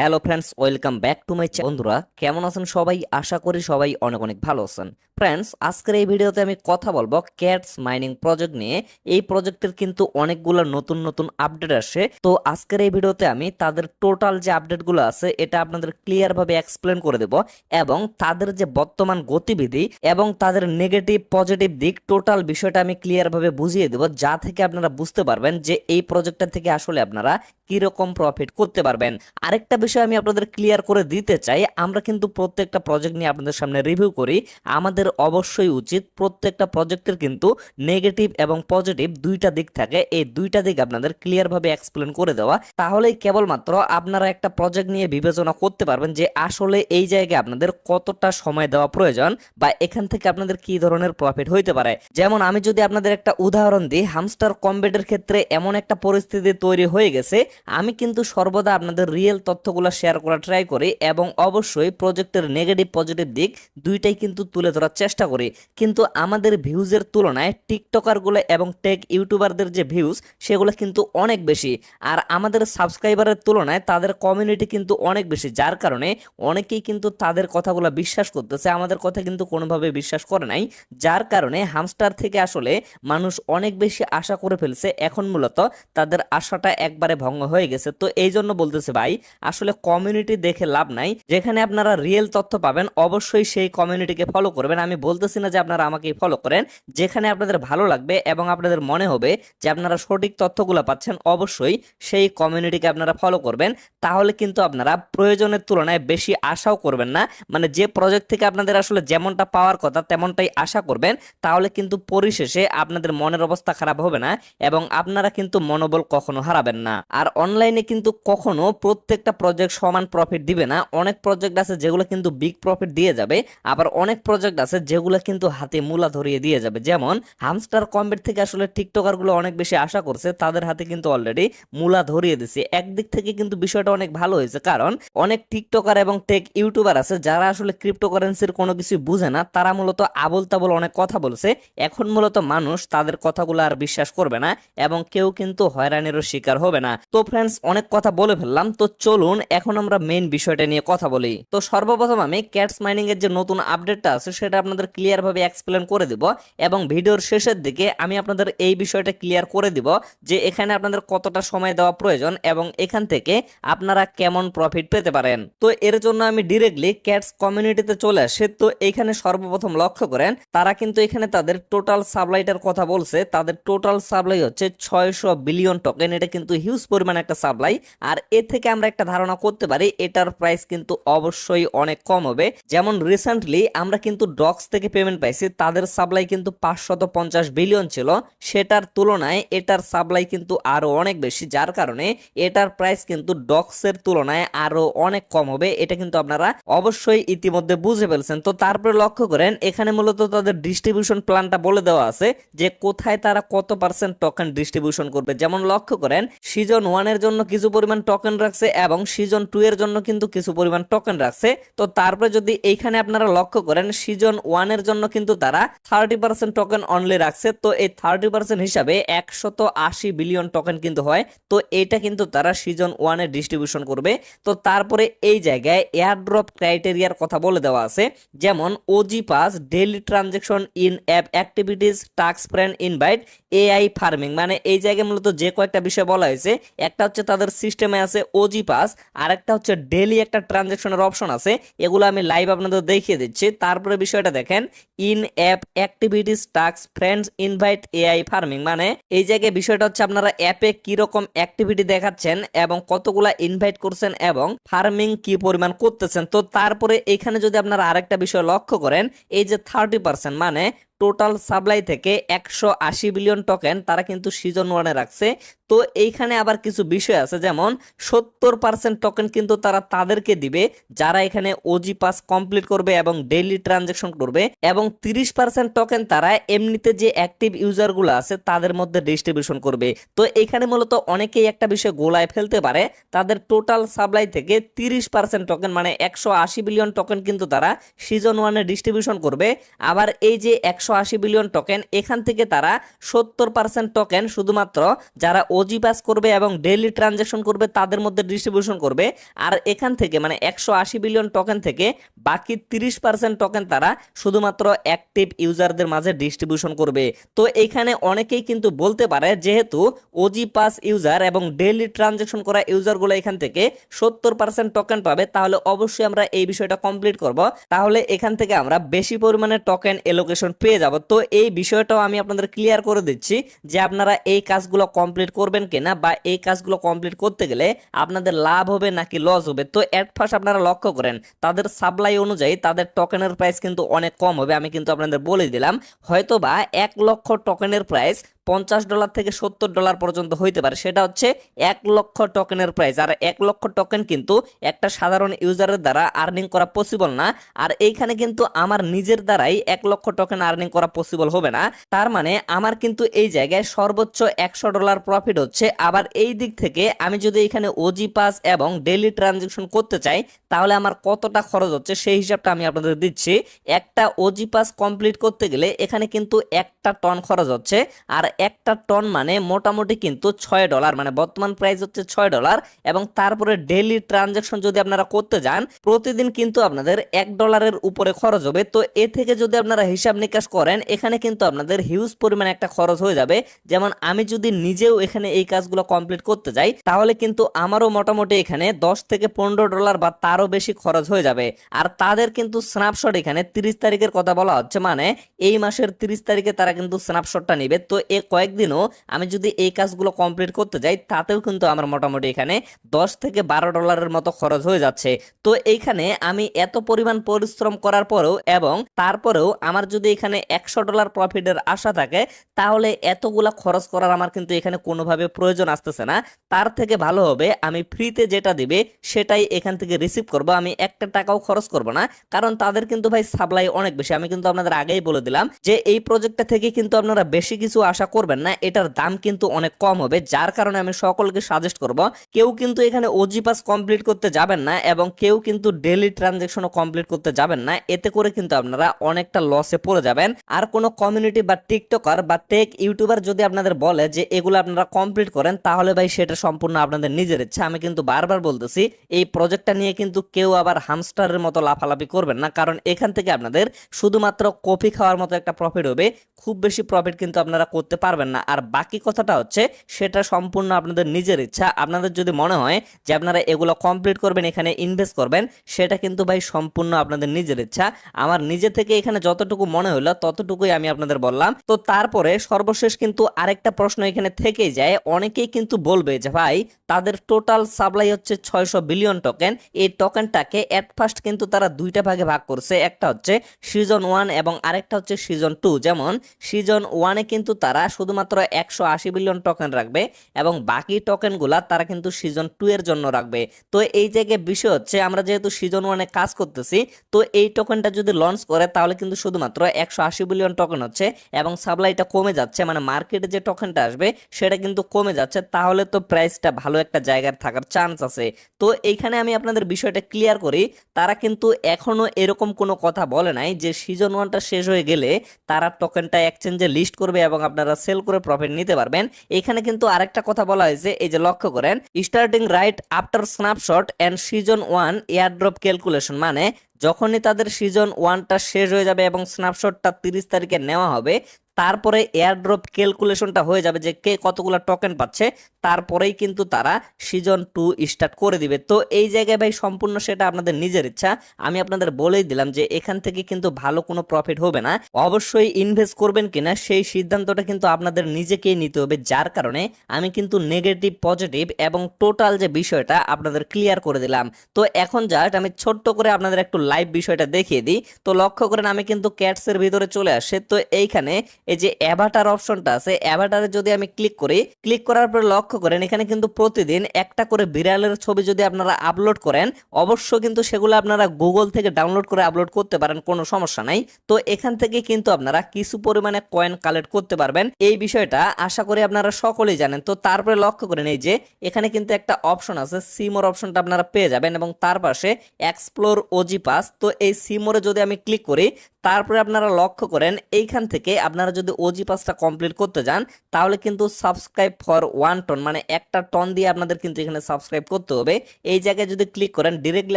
Hello friends, welcome back to my channel. বন্ধুরা কেমন আছেন সবাই? আশা করি সবাই অনেক অনেক ভালো আছেন। ফ্রেন্ডস, আজকের এই ভিডিওতে আমি কথা বলবো ক্যাটস মাইনিং প্রজেক্ট নিয়ে। এই প্রজেক্টের কিন্তু অনেকগুলো নতুন নতুন আপডেট আসে। তো আজকের এই ভিডিওতে আমি তাদের টোটাল যে আপডেটগুলো আছে এটা আপনাদের ক্লিয়ার ভাবে এক্সপ্লেন করে দেব, এবং তাদের যে বর্তমান গতিবিধি এবং তাদের নেগেটিভ পজিটিভ দিক টোটাল বিষয়টা আমি ক্লিয়ার ভাবে বুঝিয়ে দেব, যা থেকে আপনারা বুঝতে পারবেন যে এই প্রজেক্টটা থেকে আসলে আপনারা কিরকম প্রফিট করতে পারবেন। আরেকটা বিষয় আমি আপনাদের ক্লিয়ার করে দিতে চাই, আমরা কিন্তু প্রত্যেকটা প্রজেক্ট নিয়ে আপনাদের সামনে রিভিউ করি। আমাদের অবশ্যই উচিত প্রত্যেকটা প্রজেক্টের কিন্তু নেগেটিভ এবং পজিটিভ দুইটা দিক থাকে, এই দুইটা দিক আপনাদের ক্লিয়ার ভাবে এক্সপ্লেন করে দেওয়া। তাহলেই কেবলমাত্র আপনারা একটা প্রজেক্ট নিয়ে বিবেচনা করতে পারবেন যে আসলে এই জায়গায় আপনাদের কতটা সময় দেওয়া প্রয়োজন বা এখান থেকে আপনাদের কি ধরনের প্রফিট হইতে পারে। যেমন আমি যদি আপনাদের একটা উদাহরণ দিই, হামস্টার কম্বেটের ক্ষেত্রে এমন একটা পরিস্থিতি তৈরি হয়ে গেছে, আমি কিন্তু সর্বদা আপনাদের রিয়েল তথ্যগুলো শেয়ার করা ট্রাই করি এবং অবশ্যই প্রজেক্টের নেগেটিভ পজিটিভ দিক দুইটাই কিন্তু তুলে ধরার চেষ্টা করি। কিন্তু আমাদের ভিউজের তুলনায় টিকটকারগুলো এবং টেক ইউটিউবারদের যে ভিউজ সেগুলো কিন্তু অনেক বেশি, আর আমাদের সাবস্ক্রাইবারের তুলনায় তাদের কমিউনিটি কিন্তু অনেক বেশি, যার কারণে অনেকেই কিন্তু তাদের কথাগুলো বিশ্বাস করতেছে, আমাদের কথা কিন্তু কোনোভাবে বিশ্বাস করে নাই। যার কারণে হামস্টার থেকে আসলে মানুষ অনেক বেশি আশা করে ফেলছে, এখন মূলত তাদের আশাটা একবারে ভঙ্গ হয়ে গেছে। তো এই জন্য বলতেছে ভাই, আসলে কমিউনিটি দেখে লাভ নাই, যেখানে আপনারা রিয়েল তথ্য পাবেন অবশ্যই সেই কমিউনিটিকে ফলো করবেন। আমি বলতেছি না যে আপনারা আমাকেই ফলো করেন, যেখানে আপনাদের ভালো লাগবে এবং আপনাদের মনে হবে যে আপনারা সঠিক তথ্যগুলো পাচ্ছেন অবশ্যই সেই কমিউনিটিকে আপনারা ফলো করবেন। তাহলে কিন্তু আপনারা প্রয়োজনের তুলনায় বেশি আশাও করবেন না, মানে যে প্রজেক্ট থেকে আপনাদের আসলে যেমনটা পাওয়ার কথা তেমনটাই আশা করবেন। তাহলে কিন্তু পরিশেষে আপনাদের মনের অবস্থা খারাপ হবে না এবং আপনারা কিন্তু মনোবল কখনো হারাবেন না। আর অনলাইনে কিন্তু কখনো প্রত্যেকটা প্রজেক্ট সমান প্রফিট দিবে না। অনেক প্রজেক্ট আছে যেগুলো কিন্তু বিগ প্রফিট দিয়ে যাবে, আবার অনেক প্রজেক্ট আছে যেগুলো কিন্তু হাতে মূলা ধরিয়ে দিয়ে যাবে। যেমন হামস্টার কম্বেট থেকে আসলে টিকটকার গুলো অনেক বেশি আশা করছে, তাদের হাতে কিন্তু অলরেডি মূলা ধরিয়ে দিছে। একদিক থেকে কিন্তু বিষয়টা অনেক ভালো হয়েছে, কারণ অনেক টিকটকার এবং টেক ইউটিউবার আছে যারা আসলে ক্রিপ্টোকারেন্সির কোনো কিছু বুঝে না, তারা মূলত আবল তাবল অনেক কথা বলছে। এখন মূলত মানুষ তাদের কথাগুলো আর বিশ্বাস করবে না এবং কেউ কিন্তু হয়রানিরও শিকার হবে না। তো ফ্রেন্ডস, অনেক কথা বলে ফেললাম, তো চলুন এখন আমরা মেইন বিষয়টা নিয়ে কথা বলি। তো সর্বপ্রথম আমি ক্যাটস মাইনিং এর যে নতুন আপডেটটা আছে সেটা আপনাদের ক্লিয়ার ভাবে এক্সপ্লেন করে দিব, এবং ভিডিওর শেষের দিকে আমি আপনাদের এই বিষয়টা ক্লিয়ার করে দিব যে এখানে আপনাদের কতটা সময় দেওয়া প্রয়োজন এবং এখান থেকে আপনারা কেমন প্রফিট পেতে পারেন। তো এর জন্য আমি ডিরেক্টলি ক্যাটস কমিউনিটিতে চলে আসি। তো এখানে সর্বপ্রথম লক্ষ্য করেন, তারা কিন্তু এখানে তাদের টোটাল সাপ্লাইটার কথা বলছে। তাদের টোটাল সাপ্লাই হচ্ছে 600 বিলিয়ন টোকেন, এটা কিন্তু হিউজ পরিমাণ একটা সাপ্লাই। আর এ থেকে আমরা একটা ধারণা করতে পারি এটার প্রাইস কিন্তু অবশ্যই অনেক কম হবে। যেমন রিসেন্টলি আমরা কিন্তু ডক্স থেকে পেমেন্ট পাইছি, তাদের সাপ্লাই কিন্তু 550 বিলিয়ন ছিল, সেটার তুলনায় এটার সাপ্লাই কিন্তু আরো অনেক বেশি, যার কারণে এটার প্রাইস কিন্তু ডক্সের তুলনায় আরো অনেক কম হবে। এটা কিন্তু আপনারা অবশ্যই ইতিমধ্যে বুঝে ফেলছেন। তো তারপরে লক্ষ্য করেন, এখানে মূলত তাদের ডিস্ট্রিবিউশন প্ল্যানটা বলে দেওয়া আছে যে কোথায় তারা কত পার্সেন্ট টোকেন ডিস্ট্রিবিউশন করবে। যেমন লক্ষ্য করেন, সিজন 1 এর জন্য কিছু পরিমাণ টোকেন রাখছে এবং সিজন 2 এর জন্য কিন্তু কিছু পরিমাণ টোকেন রাখছে। তো তারপরে যদি এইখানে আপনারা লক্ষ্য করেন, সিজন 1 এর জন্য কিন্তু তারা 30% টোকেন অনলি রাখছে। তো এই 30% হিসাবে 180 বিলিয়ন টোকেন কিন্তু হয়। তো এটা কিন্তু তারা সিজন 1 এ ডিস্ট্রিবিউশন করবে। তো তারপরে এই জায়গায় এয়ারড্রপ ক্রাইটেরিয়ার কথা বলে দেওয়া আছে, যেমন OG pass, daily transaction in app activities, task friend invite, AI farming. মানে এই জায়গায় মূলত যে কয়েকটা বিষয় বলা হয়েছে, একটা হচ্ছে তাদের সিস্টেমে আছে ওজি পাস, আর একটা হচ্ছে ডেইলি একটা ট্রানজাকশনের অপশন আছে। এগুলো আমি লাইভ আপনাদের দেখিয়ে দিচ্ছি। তারপরে বিষয়টা দেখেন, in app activities, task friends invite, AI farming. মানে এই জায়গায় বিষয়টা হচ্ছে আপনারা অ্যাপে কি রকম অ্যাক্টিভিটি দেখাচ্ছেন এবং কতগুলা ইনভাইট করছেন এবং ফার্মিং কি পরিমাণ করতেছেন। তো তারপরে এখানে যদি আপনারা আরেকটা বিষয় লক্ষ্য করেন, এই যে 30% মানে টোটাল সাপ্লাই থেকে 180 বিলিয়ন টোকেন তারা কিন্তু সিজন 1 এ রাখছে। তো এইখানে আবার কিছু বিষয় আছে, যেমন 70% টোকেন কিন্তু তারা তাদেরকে দিবে যারা এখানে ওজি পাস কমপ্লিট করবে এবং ডেইলি ট্রানজাকশন করবে, এবং 30% টোকেন তারা এমনিতে যে অ্যাক্টিভ ইউজার গুলো আছে তাদের মধ্যে ডিস্ট্রিবিউশন করবে। তো এখানে মূলত অনেকেই একটা বিষয় গোলায় ফেলতে পারে, তাদের টোটাল সাপ্লাই থেকে 30% টোকেন মানে 180 বিলিয়ন টোকেন কিন্তু তারা সিজন 1 এ ডিস্ট্রিবিউশন করবে, আবার এই যে 180 বিলিয়ন টোকেন, এখান থেকে তারা 70% টোকেন শুধুমাত্র যারা ওজি পাস করবে এবং ডেইলি ট্রানজাকশন করবে তাদের মধ্যে ডিস্ট্রিবিউশন করবে। আর এখান থেকে মানে 180 বিলিয়ন টোকেন থেকে বাকি 30% টোকেন তারা শুধুমাত্র অ্যাক্টিভ ইউজারদের মাঝে ডিস্ট্রিবিউশন করবে। তো এখানে অনেকেই কিন্তু বলতে পারে যেহেতু ওজি পাস ইউজার এবং ডেইলি ট্রানজাকশন করা ইউজারগুলো এখান থেকে 70% টোকেন পাবে, তাহলে অবশ্যই আমরা এই বিষয়টা কমপ্লিট করব, তাহলে এখান থেকে আমরা বেশি পরিমাণে টোকেন এলোকেশন পেয়ে যাব। তো এই বিষয়টাও আমি আপনাদের ক্লিয়ার করে দিচ্ছি যে আপনারা এই কাজগুলো কমপ্লিট করবেন কিনা, বা এই কাজগুলো কমপ্লিট করতে গেলে আপনাদের লাভ হবে নাকি লস হবে। তো এট ফার্স্ট আপনারা লক্ষ্য করেন তাদের সাপ্লাই অনুযায়ী তাদের টোকেনের প্রাইস কিন্তু অনেক কম হবে। আমি কিন্তু আপনাদের বলে দিলাম হয়তোবা 1 লক্ষ টোকেনের প্রাইস $50 থেকে $70 পর্যন্ত হইতে পারে, সেটা হচ্ছে 1 লক্ষ টোকেনের প্রাইস। আর 1 লক্ষ টোকেন কিন্তু একটা সাধারণ ইউজারের দ্বারা আর্নিং করা পসিবল না। আর এইখানে কিন্তু আমার নিজের দ্বারাই 1 লক্ষ টোকেন আর্নিং করা পসিবল হবে না, তার মানে আমার কিন্তু এই জায়গায় সর্বোচ্চ $100 প্রফিট হচ্ছে। আবার এই দিক থেকে আমি যদি এখানে ওজি পাস এবং ডেইলি ট্রানজাকশন করতে চাই তাহলে আমার কতটা খরচ হচ্ছে সেই হিসাবটা আমি আপনাদের দিচ্ছি। একটা ওজি পাস কমপ্লিট করতে গেলে এখানে কিন্তু 1 টন খরচ হচ্ছে, আর 1 টন মানে মোটামুটি কিন্তু $6, মানে বর্তমান প্রাইস হচ্ছে $6। এবং তারপরে ডেইলি ট্রানজাকশন যদি আপনারা করতে যান প্রতিদিন কিন্তু আপনাদের $1 উপরে খরচ হবে। তো এ থেকে যদি আপনারা হিসাব নিকাশ করেন এখানে কিন্তু আপনাদের হিউজ পরিমাণে একটা খরচ হয়ে যাবে। যেমন আমি যদি নিজেও এখানে এই কাজগুলো কমপ্লিট করতে যাই তাহলে কিন্তু আমারও মোটামুটি এখানে $10 থেকে $15 বা তারও বেশি খরচ হয়ে যাবে। আর তাদের কিন্তু স্ন্যাপশট এখানে 30 তারিখের কথা বলা হচ্ছে, মানে এই মাসের 30 তারিখে তারা কিন্তু স্ন্যাপশটটা নেবে। তো কয়েকদিনও আমি যদি এই কাজগুলো কমপ্লিট করতে যাই তাতেও কিন্তু আমার মোটামুটি এখানে $10 থেকে $12 মতো খরচ হয়ে যাচ্ছে। তো এইখানে আমি এত পরিমাণ পরিশ্রম করার পরেও এবং তারপরেও আমার যদি এখানে $100 প্রফিটের আশা থাকে তাহলে এতগুলা খরচ করার আমার কিন্তু এখানে কোনোভাবে প্রয়োজন আসতেছে না। তার থেকে ভালো হবে আমি ফ্রিতে যেটা দিবে সেটাই এখান থেকে রিসিভ করব, আমি একটা টাকাও খরচ করব না, কারণ তাদের কিন্তু ভাই সাপ্লাই অনেক বেশি। আমি কিন্তু আপনাদের আগেই বলে দিলাম যে এই প্রজেক্টটা থেকে কিন্তু আপনারা বেশি কিছু আশা করবেন না, এটার দাম কিন্তু অনেক কম হবে। যার কারণে আমি সকলকে সাজেস্ট করব কেউ কিন্তু এখানে ওজি পাস কমপ্লিট করতে যাবেন না এবং কেউ কিন্তু ডেইলি ট্রানজাকশনও কমপ্লিট করতে যাবেন না, এতে করে কিন্তু আপনারা অনেকটা লসে পড়ে যাবেন। আর কোনো কমিউনিটি বা টিকটকার বা টেক ইউটিউবার যদি আপনাদের বলে যে এগুলো আপনারা কমপ্লিট করেন তাহলে ভাই সেটা সম্পূর্ণ আপনাদের নিজের ইচ্ছা। আমি কিন্তু বারবার বলতেছি এই প্রজেক্টটা নিয়ে কিন্তু কেউ আবার হামস্টারের মতো লাফালাফি করবেন না, কারণ এখান থেকে আপনাদের শুধুমাত্র কফি খাওয়ার মতো একটা প্রফিট হবে, খুব বেশি প্রফিট কিন্তু আপনারা করতে পারবেন না। আর বাকি কথাটা হচ্ছে সেটা সম্পূর্ণ আপনাদের নিজের ইচ্ছা। আপনাদের যদি মনে হয় যে আপনারা এগুলো কমপ্লিট করবেন এখানে ইনভেস্ট করবেন সেটা কিন্তু ভাই সম্পূর্ণ আপনাদের নিজের ইচ্ছা। আমার নিজে থেকে এখানে যতটুকু মনে হলো ততটুকুই আমি আপনাদের বললাম। তো তারপরে সর্বশেষ কিন্তু আরেকটা প্রশ্ন এখানে থেকেই যায়, অনেকেই কিন্তু বলবে যে ভাই তাদের টোটাল সাপ্লাই হচ্ছে 600 বিলিয়ন টোকেন, এই টোকেনটাকে এট ফার্স্ট কিন্তু তারা দুইটা ভাগে ভাগ করছে, একটা হচ্ছে সিজন 1 এবং আরেকটা হচ্ছে সিজন 2। যেমন সিজন 1-এ কিন্তু তারা শুধুমাত্র 180 বিলিয়ন টোকেন রাখবে এবং বাকি টোকেনগুলা তারা কিন্তু সিজন 2 এর জন্য রাখবে। তো এই জায়গায় বিষয় হচ্ছে আমরা যেহেতু সিজন 1-এ কাজ করতেছি তো এই টোকেনটা যদি লঞ্চ করে তাহলে কিন্তু শুধুমাত্র 180 বিলিয়ন টোকেন হচ্ছে এবং সাপ্লাইটা কমে যাচ্ছে, মানে মার্কেটে যে টোকেনটা আসবে সেটা কিন্তু কমে যাচ্ছে, তাহলে তো প্রাইসটা ভালো একটা জায়গায় থাকার চান্স আছে। তো এইখানে আমি আপনাদের বিষয়টা ক্লিয়ার করি, তারা কিন্তু এখনো এরকম কোনো কথা বলে নাই যে সিজন 1টা শেষ হয়ে গেলে তারা টোকেনটা এক্সচেঞ্জে লিস্ট করবে এবং আপনারা সেল করে প্রফিট নিতে পারবেন। এখানে কিন্তু আরেকটা কথা বলা হয়েছে, এই যে লক্ষ্য করেন, starting right after snapshot and season 1 airdrop calculation, মানে যখনই তাদের সিজন 1টা শেষ হয়ে যাবে এবং স্ন্যাপশটটা 30 তারিখে নেওয়া হবে তারপরে এয়ারড্রপ ক্যালকুলেশনটা হয়ে যাবে যে কে কতগুলো টোকেন পাচ্ছে, তারপরেই কিন্তু তারা সিজন 2 স্টার্ট করে দিবে। তো এই জায়গায় ভাই সম্পূর্ণ সেটা আপনাদের নিজের ইচ্ছা। আমি আপনাদের বলেই দিলাম যে এখান থেকে কিন্তু ভালো কোনো প্রফিট হবে না, অবশ্যই ইনভেস্ট করবেন কিনা সেই সিদ্ধান্তটা কিন্তু আপনাদের নিজেকেই নিতে হবে। যার কারণে আমি কিন্তু নেগেটিভ পজিটিভ এবং টোটাল যে বিষয়টা আপনাদের ক্লিয়ার করে দিলাম। তো এখন জাস্ট আমি ছোট্ট করে আপনাদের একটু লাইভ বিষয়টা দেখিয়ে দিই। তো লক্ষ্য করেন আমি কিন্তু ক্যাটসের ভিতরে চলে আসছে। তো এইখানে এই যে অ্যাভাটার অপশনটা আছে, অ্যাভাটারে যদি আমি ক্লিক করি, ক্লিক করার পর লক্ষ্য করেন এখানে কিন্তু প্রতিদিন একটা করে বিড়ালের ছবি যদি আপনারা আপলোড করেন অবশ্য কিন্তু সেগুলো আপনারা গুগল থেকে ডাউনলোড করে আপলোড করতে পারেন, কোনো সমস্যা নাই। তো এখান থেকে কিন্তু আপনারা কিছু পরিমাণে কয়েন কালেক্ট করতে পারবেন, এই বিষয়টা আশা করি আপনারা সকলেই জানেন। তো তারপরে লক্ষ্য করেন এই যে এখানে কিন্তু একটা অপশন আছে, সিমোর অপশনটা আপনারা পেয়ে যাবেন এবং তার পাশে এক্সপ্লোর ওজি পাস। তো এই সিমোরে যদি আমি ক্লিক করি তারপরে আপনারা লক্ষ্য করেন এইখান থেকে আপনারা যদি ওজি পাসটা কমপ্লিট করতে যান তাহলে কিন্তু সাবস্ক্রাইব ফর 1 টন মানে 1 টন দিয়ে আপনাদের কিন্তু এখানে সাবস্ক্রাইব করতে হবে। এই জায়গায় যদি ক্লিক করেন ডিরেক্টলি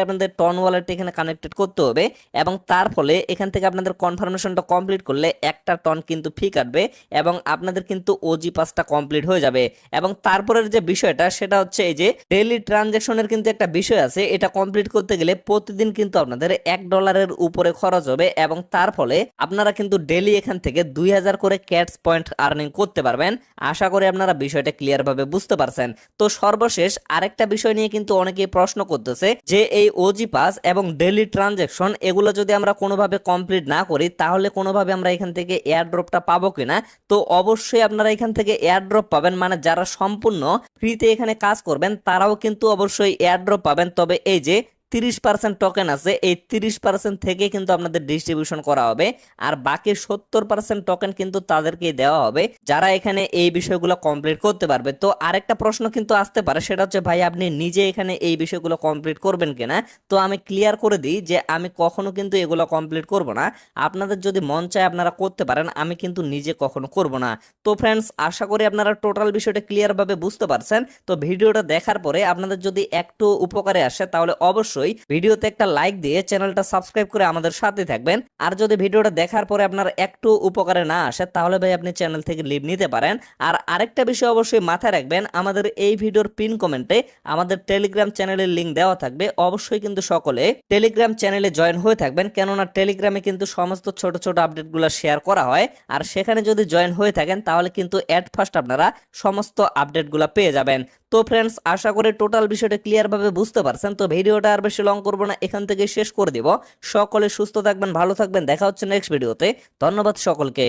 আপনাদের টন ওয়ালেট এখানে কানেক্টেড করতে হবে এবং তার ফলে এখান থেকে আপনাদের কনফার্মেশনটা কমপ্লিট করলে 1 টন কিন্তু ফি কাটবে এবং আপনাদের কিন্তু ওজি পাসটা কমপ্লিট হয়ে যাবে। এবং তারপরের যে বিষয়টা সেটা হচ্ছে এই যে ডেইলি ট্রানজ্যাকশনের কিন্তু একটা বিষয় আছে, এটা কমপ্লিট করতে গেলে প্রতিদিন কিন্তু আপনাদের $1 উপরে খরচ হবে এবং তার ফলে আপনারা কিন্তু ডেইলি এখান থেকে 2000 করে ক্যাটস পয়েন্ট আর্নিং করতে পারবেন। আশা করি আপনারা বিষয়টা ক্লিয়ার ভাবে বুঝতে পারছেন। তো সর্বশেষ আরেকটা বিষয় নিয়ে কিন্তু অনেকেই প্রশ্ন করতেছে যে এই ওজি পাস এবং ডেইলি ট্রানজ্যাকশন এগুলো যদি আমরা কোনোভাবে কমপ্লিট না করি তাহলে কোনোভাবে আমরা এখান থেকে এয়ার ড্রপটা পাবো কিনা। তো অবশ্যই আপনারা এখান থেকে এয়ার ড্রপ পাবেন, মানে যারা সম্পূর্ণ ফ্রিতে এখানে কাজ করবেন তারাও কিন্তু অবশ্যই এয়ার ড্রপ পাবেন। তবে এই যে 30% টোকেন আছে এই 30% থেকে কিন্তু আপনাদের ডিস্ট্রিবিউশন করা হবে আর বাকি 70% টোকেন কিন্তু তাদেরকে দেওয়া হবে যারা এখানে এই বিষয়গুলো কমপ্লিট করতে পারবে। তো আরেকটা প্রশ্ন কিন্তু আসতে পারে সেটা হচ্ছে ভাই আপনি নিজে এখানে এই বিষয়গুলো কমপ্লিট করবেন কিনা। তো আমি ক্লিয়ার করে দিই যে আমি কখনো কিন্তু এগুলো কমপ্লিট করব না। আপনাদের যদি মন চায় আপনারা করতে পারেন, আমি কিন্তু নিজে কখনো করব না। তো ফ্রেন্ডস আশা করি আপনারা টোটাল বিষয়টা ক্লিয়ার ভাবে বুঝতে পারছেন। তো ভিডিওটা দেখার পরে আপনাদের যদি একটু উপকারে আসে তাহলে অবশ্যই ভিডিওতে একটা লাইক দিয়ে চ্যানেলটা সাবস্ক্রাইব করে আমাদের সাথে থাকবেন। আর যদি ভিডিওটা দেখার পরে আপনার একটু উপকারে না আসে তাহলে ভাই আপনি চ্যানেল থেকে লিভ নিতে পারেন। আর আরেকটা বিষয় অবশ্যই মাথায় রাখবেন, আমাদের এই ভিডিওর পিন কমেন্টে আমাদের টেলিগ্রাম চ্যানেলের লিংক দেওয়া থাকবে। অবশ্যই কিন্তু সকলে টেলিগ্রাম চ্যানেলে জয়েন হয়ে থাকবেন, কেননা টেলিগ্রামে কিন্তু সমস্ত ছোট ছোট আপডেটগুলো শেয়ার করা হয়। আর সেখানে যদি জয়েন হয়ে থাকেন তাহলে কিন্তু এট ফার্স্ট আপনারা সমস্ত আপডেটগুলো পেয়ে যাবেন। তো ফ্রেন্ডস আশা করি টোটাল বিষয়টা ক্লিয়ার ভাবে বুঝতে পারছেন। তো ভিডিওটা আর বেশি লং করবো না, এখান থেকে শেষ করে দিব। সকলে সুস্থ থাকবেন, ভালো থাকবেন, দেখা হচ্ছে নেক্সট ভিডিওতে। ধন্যবাদ সকলকে।